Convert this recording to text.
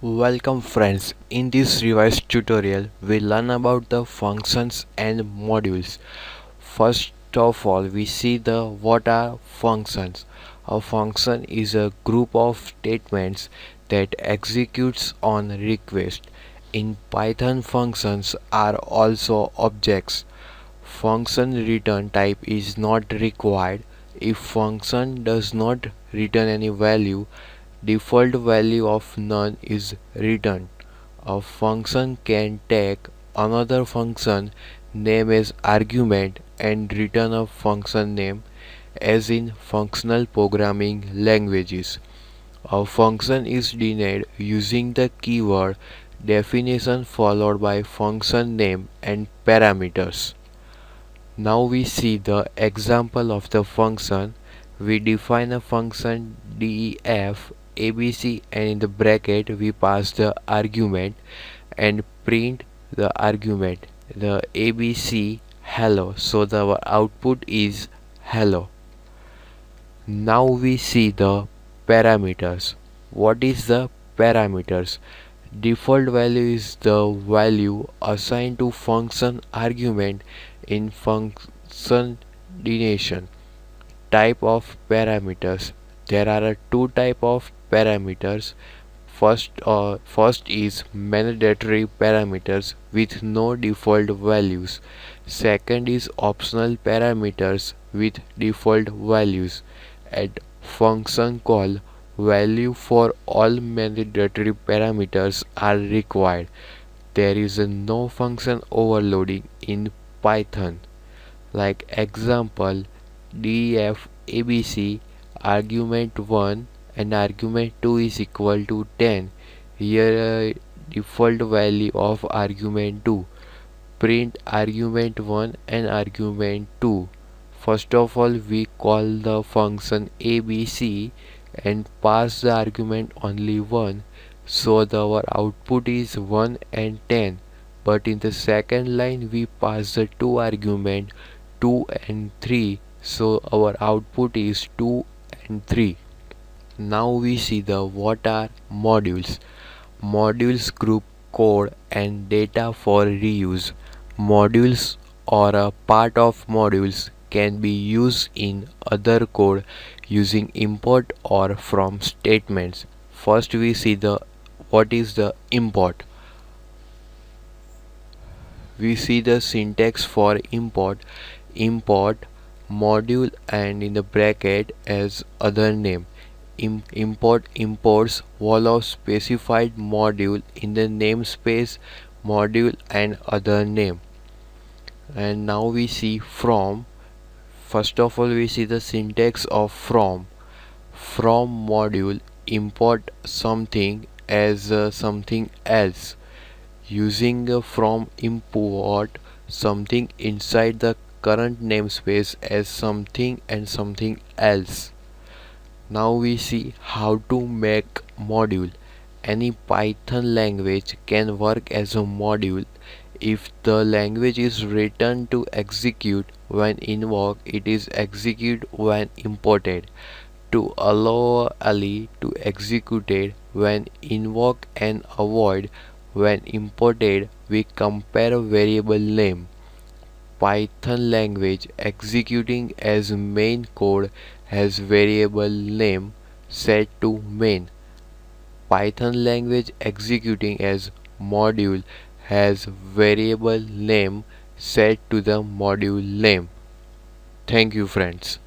Welcome friends, in this revised tutorial we learn about the functions and modules. First of all we see the what are functions. A function is a group of statements that executes on request. In Python functions are also objects. Function return type is not required. If function does not return any value, default value of none is returned. A function can take another function name as argument and return a function name, as in functional programming languages. A function is denied using the keyword definition followed by function name and parameters. Now we see the example of the function. We define a function def abc, and in the bracket we pass the argument and print the argument the abc hello, so the output is hello. Now we see the parameters. What is the parameters? Default value is the value assigned to function argument in function definition. Type of parameters. There are two type of parameters. First is mandatory parameters with no default values. Second is optional parameters with default values. Add function call value for all mandatory parameters are required. There is no function overloading in Python. Like example, def abc argument 1 and argument 2 is equal to 10. Here default value of argument 2. Print argument 1 and argument 2. First of all we call the function abc and pass the argument only 1, so our output is 1 and 10. But in the second line we pass the two argument 2 and 3, so our output is 2 and 3. Now we see the what are modules. Modules group code and data for reuse. Modules or a part of modules can be used in other code using import or from statements. First we see the what is the import. We see the syntax for import. Import module and in the bracket as other name. Import imports all of specified module in the namespace module and other name. And now we see from. First of all we see the syntax of from. From module import something as something else. Using from import something inside the current namespace as something and something else. Now we see how to make module. Any Python language can work as a module if the language is written to execute when invoked. It is execute when imported. To allow Ali to execute it when invoked and avoid when imported, we compare variable name. Python language executing as main code has variable name set to main. Python language executing as module has variable name set to the module name. Thank you friends.